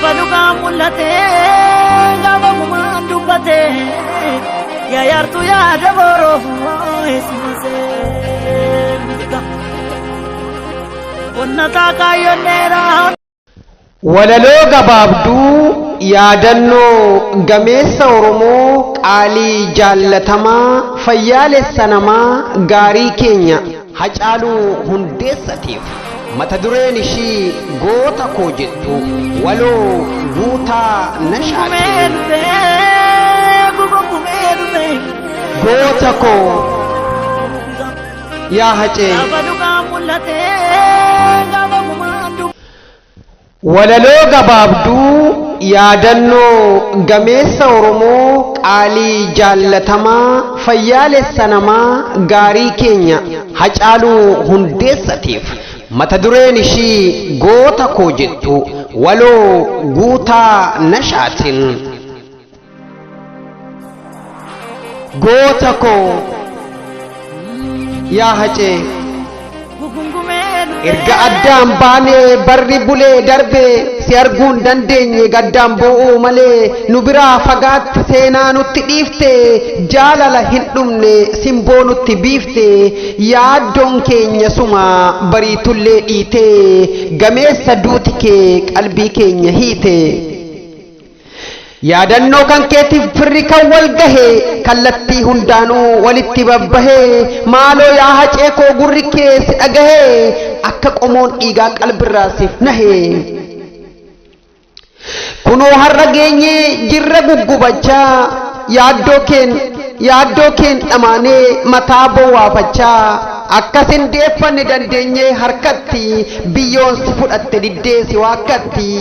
Gabaluka mulate, gabamuman dubate, ya yartu ya daboro esmase. Onnata kayonera. Walaloo gabaabduu yaadannoo gameessa Oromoo qaalii jaallatamaa fayyaalessa namaa gaarii keenya Hacaaluu Hundeessatiif mata dureen ishii goota koo jettu waloo guutaa nashaati. Goota koo yaa Hacee. Walaloo gabaabduu yaadannoo gameessa Oromoo qaalii jaallatamaa fayyaalessa namaa gaarii keenya Hacaaluu Hundeessatiif mata dureen ishii goota koo jettu waloo guutaa nashaatiin. Goota koo yaa Hacee. Erga addaan baanee barri bulee darbee si arguun dandeenye gaddaan bo'oo malee nu biraa fagaatti seenaa nutti dhiifte jaalala hin dhumne simboo nutti biifte yaaddoon keenya suma bariitullee dhiite gameessa duuti kee qalbii keenya hiite. Yaadannoo kan keetiif firri kan wal gahe kallattii hundaanuu walitti babbahe maaloo yaa Hacee koo gurri kee si dhagahe akka qomoon dhiigaa qalbirraa siif nahe. Kunoo har'a geenye jirra guggubachaa yaaddoo keen dhamaanee mataa bowwaafachaa akkasin deeffanne dandeenye harkatti biyyoon si fudhatte diddee si waakkatti.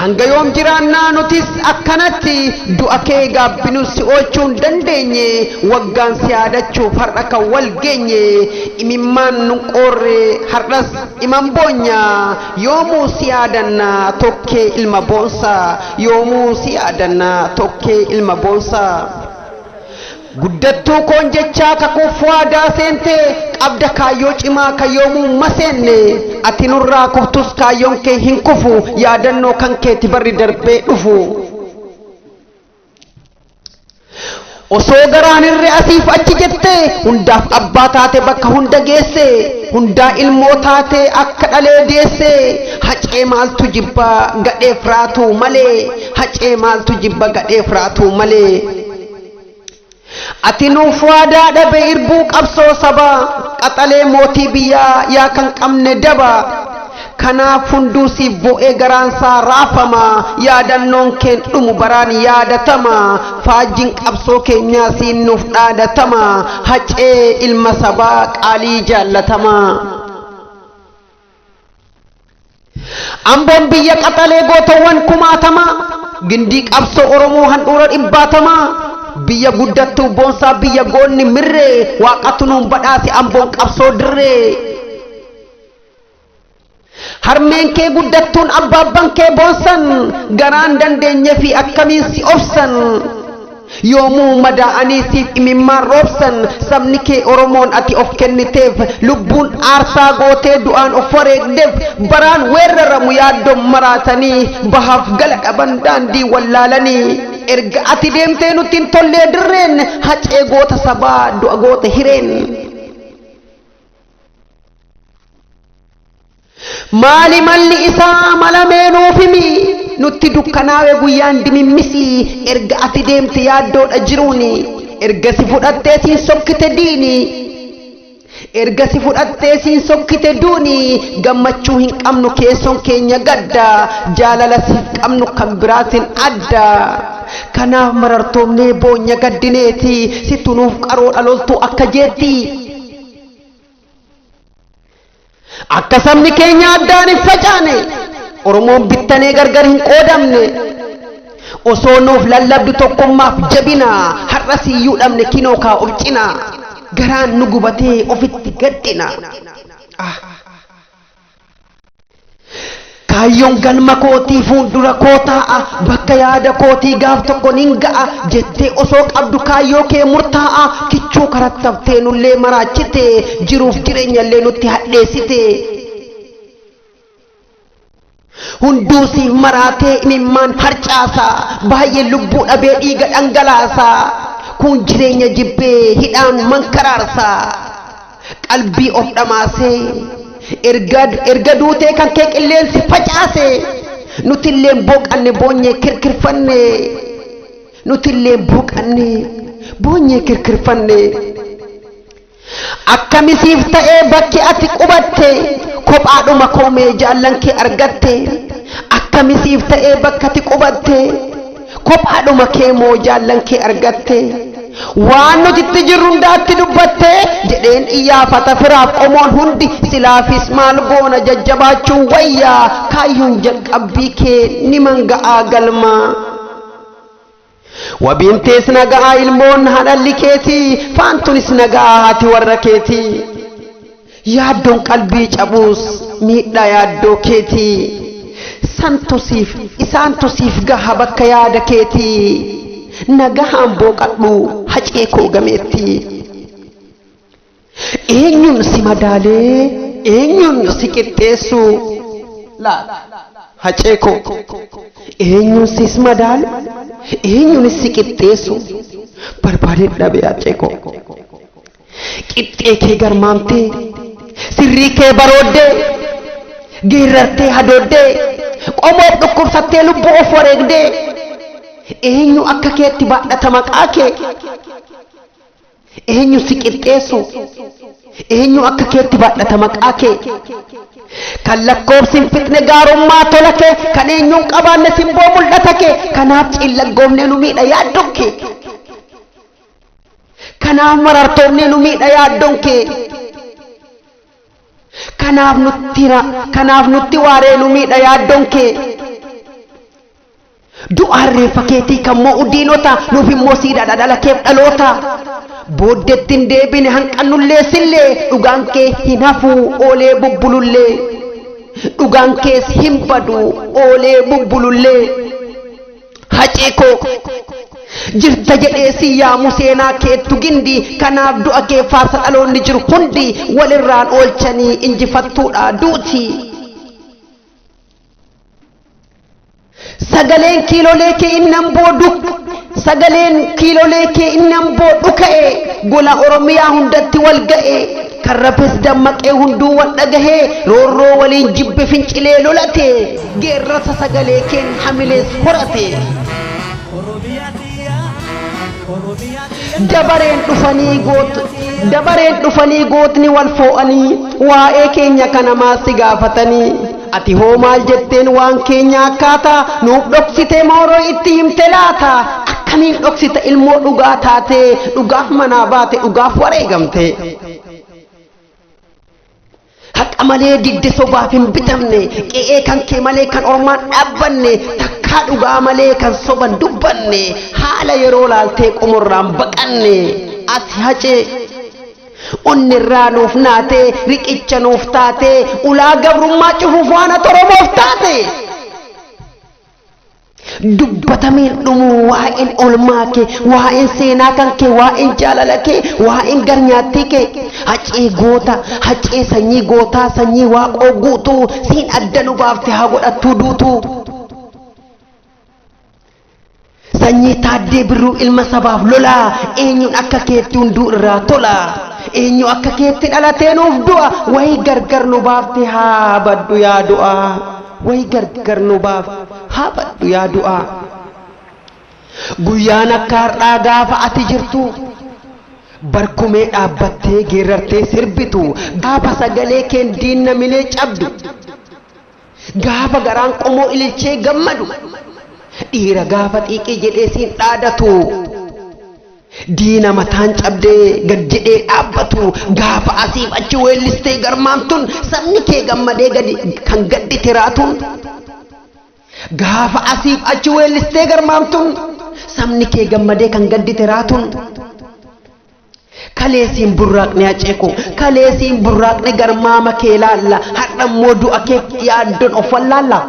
Hanga yoom jiraannaa nutis akkanatti du'a kee gaabbinus si oolchuun dandeenye waggaan si yaadachuuf har'a kan wal geenye imimmaan nun qoorre har'as iman boonya yoomuu si yaadanna tokkee ilma boonsa yoomuu si yaadanna tokkee ilma boonsa. Guddattuu koon jechaa kakuuf waadaa seente qabda kaayyoo cimaa kayyoomuu maseenne ati nurraa kuftus kaayyoon kee hin kufu yaadannoo kan keeti barri darbee dhufu. Osoo garaan irree asiif achi jette hundaaf abbaa taate bakka hunda geesse hundaa ilmoo taate akka dhalee deesse Hacee maaltu jibba gadheef raatu malee Hacee maaltu jibba gadheef raatu malee. Ati nuuf waadaa dhabe irbuu qabsoo sabaa qaxalee mootii biyyaa yaa kan qabne daba kanaaf hunduu siif bu'ee garaansaa raafama yaadannoon keen dhumu baraan yaadatama faajjiin qabsoo keenyaa siin nuuf dhaadatama Hacee ilma sabaa qaalii jaallatama. Amboon biyya qaxalee gootawwan kumaatama gindii qabsoo Oromoo handhuura dhibbaatama. Biyya guddattuu boonsaa biyya goonni mirree waaqatu nuun badhaase amboon qabsoo dirree. Harmeen kee guddattuun abbaabban kee boonsan garaan dandeenye fi akkamiin si obsan yoomuu madaa'anii siif imimmaan roobsan sabni kee Oromoon ati of kenniteef lubbuun aarsaa gootee du'aan of wareegdeef baraan weeraramu yaaddoon maraatanii bahaaf gala dhaban daandii wallaalanii. Erga ati deemtee nutti hin tollee dirreen Hacee goota sabaa du'a goota hireen. Maali malli isaa malamee nuuf himi nutti dukkanaawe guyyaan dimimmisi erga ati deemte yaaddoodha jiruuni erga si fudhattee siin sokkite diini. Erga si fudhattee siin sokkite duuni gammachuu hin qabnu keessoon keenya gadda jaalala siif qabnu kan biraatiin adda. Kanaaf marartoomnee boonya gaddineeti situ nuuf qaroo dhaloltuu akka jeetti. Akka sabni keenya addaan hin facaane Oromoon bittanee gargar hin qoodamne osoo nuuf lallabdu tokkummaaf jabina har'as iyyuu dhabne kinoo kaa of cina garaan nu gubatee ofitti gaddina. Kaayyoon galma kootii fuuldura koo taa'a bakka yaada kootii gaaf tokko nin ga'a jettee osoo qabdu kaayyoo kee murtaa'a kichuu karattaftee nullee maraachite jiruuf jireenyallee nutti hadheessite. hunduu siif maraatee imimmaan harcaasaa baay'ee lubbuu dhabee dhiiga dhangalaasaa kun jireenya jibbee hidhaan mankaraarsaa qalbii of dhamaasee erga duutee kan kee qilleensi facaasee nutillee booqanne boonyee kirkirfanne nutillee booqanne boonyee kirkirfanne akkamisiif ta'ee bakki ati qubatte kophaadhuma koomee jaallan kee argatte akkamisiif ta'ee bakka ati qubatte kophaadhuma kee moo jaallan kee argatte waan nuti itti jirru hundaatti dubbatte jedheen iyyaafata firaaf qomoon hundi silaafis maal goona jajjabaachuun wayyaa kaayyuun jalqabbii kee ni manga'aa galmaa وبنتس نجا المون هذا اللي كيتي فانتونس نجا هاتي وركيتي يادون قلبي جابوس ميدا يادو كيتي سانتوسيف إسانتوسيف جها بك يادا كيتي نجا هم بوكالو هجيكو جميتي إنيون سيمادالي إنيون سيكتيسو لا هجيكو إنيون سيسمادال إنيون سيكتيسو برباريت دابي هجيكو كتيكي غرمامتي سريكي برودي غيرتي هدودي قوموب دكور ستي لبو أفوريك إنيو أكا كيتي بعد تماك آكي إنيو سيكتيسو إنيو أكا كيتي بعد تماك آكي kan lakkoofsin fitne gaarummaa tolake kan eenyuun qabaanne simboo mul'atake kanaaf cillagoomne nu miidha yaaddonke kanaaf marartoomne nu miidha yaaddonke kanaaf nutti waaree nu miidha yaaddonke du'aan reeffa keetii kan mo'u diinota nuuf immoo siidhaadha dhalakeef dhaloota booddettiin deebine hanqannullee sillee dhugaan kee hin hafu oolee bubbulullee dhugaan kees hin badu oolee bubbulullee haceekoo jirta jedhee si yaamu seenaa keettu gindi kanaaf du'a kee faarsa dhaloonni jiru hundi walirraan oolchanii injifattuudha duuti sagaleen kiilolee kee innan boodu sagaleen kiilolee kee innan boodu ka'e gola oromiyaa hundatti wal ga'e karrabes dammaqee hunduu wal dhagahee roorroo waliin jibbe fincilee lolate geerrasa sagalee keen hamilees horate dabareen dhufanii gootni wal foo'anii waa'ee keenya kana maasi gaafatanii ati hoo maal jetteen waan keenya akkaataa nuuf dhoksite mooroo itti himte laata akkamiin dhoksita ilmoo dhugaa taate dhugaaf manaa baate dhugaaf wareegamte haqa malee didde sobaaf hin bitamne qe'ee kan kee malee kan ormaan dhaabbanne takkaa dhugaa malee kan soban dubbanne haala yeroo laaltee qomorraan baqanne ati hacee onnirraa nuuf naate riqicha nuuf taate ulaa gabrummaa cufuuf waan toromoof taate dubbatameen dhumu waa'een olmaa kee waa'een seenaa kan kee waa'een jaalala kee waa'een garnyaattii kee hacee goota hacee sanyii gootaa sanyii waaqoo guutuu siin adda nu baafte haa godhattuu duutuu sanyii taaddee birruu ilma sabaaf lolaa eenyuun akka keetti hunduu irraa tolaa eenyu akka keetti dhalatee nuuf du'a wayi gargar nu baafte haa baddu yaa du'a wayi gargar nu baaf haa baddu yaa du'a guyyaan akka har'aa gaafa ati jirtu barkumee dhaabbattee geerartee sirbitu gaafa sagalee keen diinna milee cabdu gaafa garaan qomoo ililchee gammadu dhiira gaafa xiiqii jedhee siin dhaadatu diina mataan cabdee gad jedhee dhaabbatu gaafa asiif achi weellistee garmaamtun sabni kee gammadee gadi kan gaddi tiraatun gaafa asiif achi weellistee garmaamtun sabni kee gammadee kan gaddi tiraatun kaleesiin burraaqne aceeko kaleesiin burraaqne garmaama kee laalla hadhammoo du'a kee yaaddoon of wallaalla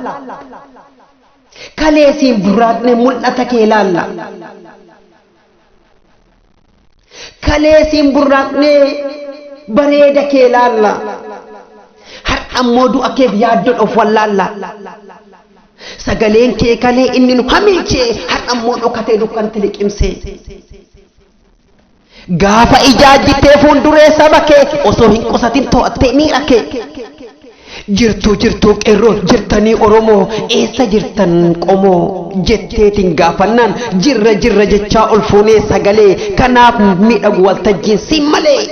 kaleesiin burraaqne mul'ata kee laalla kaleesiin burraaqne bareeda kee laalla har'ammoo du'a keef yaaddoon of wallaalla sagaleen kee kalee inni nu hamilchee har'ammoo dhokatee dukkante liqimsee gaafa ijaajjitee fuulduree saba kee osoo hin qusatin to'attee miira kee jirtuu qeerroo jirtanii Oromoo eessa jirtan qomoo jetteetiin gaafannaan jirra jechaa ol fuunee sagalee kanaaf miidhagu waltajjiin siin malee.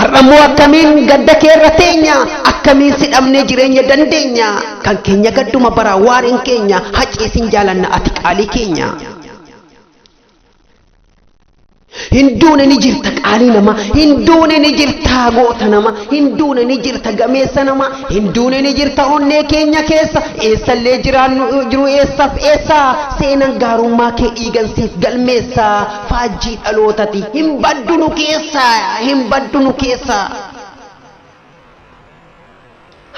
Har'ammoo akkamiin gadda keerra teenya akkamiin si dhabnee jireenya dandeenya kan keenya gadduma bara waariin keenya haceesin jaalanna ati qaalii keenya. Hinduun ni jirta qaalii nama hinduun ni jirta goota nama hinduun ni jirta gameessa nama hinduun ni jirta onnee keenya keessa eessallee jiru eessaaf eessa seenan gaarummaa kee dhiigansiif galmeessa faajjii dhalootati hin baddu nu keessa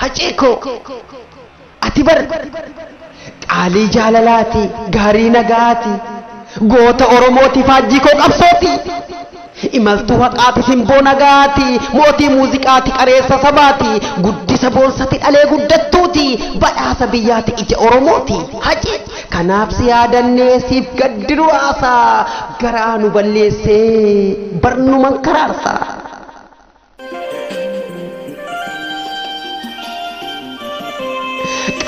haceekoo ati bar qaalii jaalalaati gaarii nagaati goota Oromooti faajjii koo qabsooti imaltuu haqaati simboo nagaati mootii muuziqaati qareessa sabaati guddisa boonsati dhalee guddattuuti badhaasa biyyaati ija Oromooti hace kanaaf si yaadannee siif gaddi duraasa garaa nu balleessee barnuman karaarsa.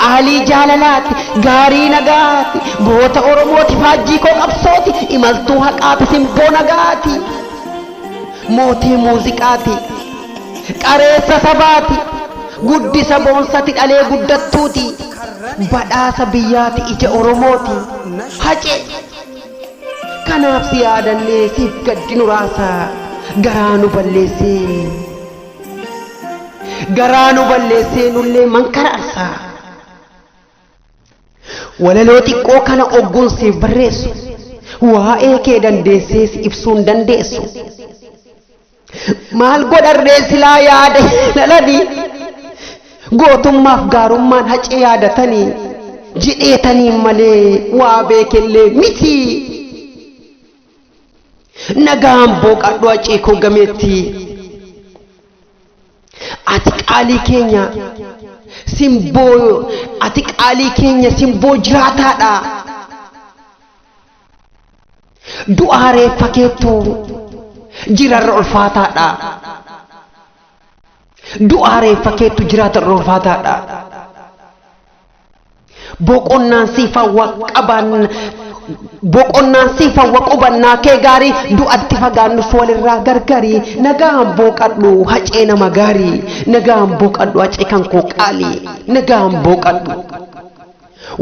qaalii jaalalaati gaarii nagaati goota Oromooti faajjii koo qabsooti imaltuu haqaati simboo nagaati mootii muuziqaati qareessa sabaati guddisa boonsati dhalee guddattuuti badhaasa biyyaati ija Oromooti hace kanaaf si yaadannee siif gaddi nuraasa garaa nu balleessee nullee mankaraarsa. Walaloo xiqqoo kana ogguun siif barreessu waa'ee kee dandeessee si ibsuun dandeessu maal godharree silaa yaada lalanii gootummaaf gaarummaan hacee yaadatanii jidheetanii malee waa beekellee miti nagaan booqadhu hacee koo gameetti ati qaalii keenya simboo ati qaalii keenya simboo jiraataadha du'aa reeffa keettu jirarra ulfaataadha du'aa reeffa keettu jiraatarra ulfaataadha boqonnaan siif hawwa qubannaa kee gaarii du'atti fagaannus walirraa gargarii nagaan booqadhu hacee nama gaarii nagaan booqadhu hacee kan koo qaalii nagaan booqadhu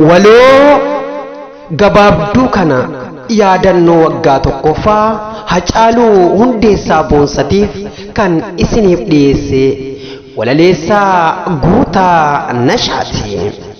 waloo gabaabduu kana yaadannoo waggaa tokkoffaa Hacaaluu Hundeessaa Boonsatiif kan isiniif dhiyeesse walaleessaa Guutaa Nashaati.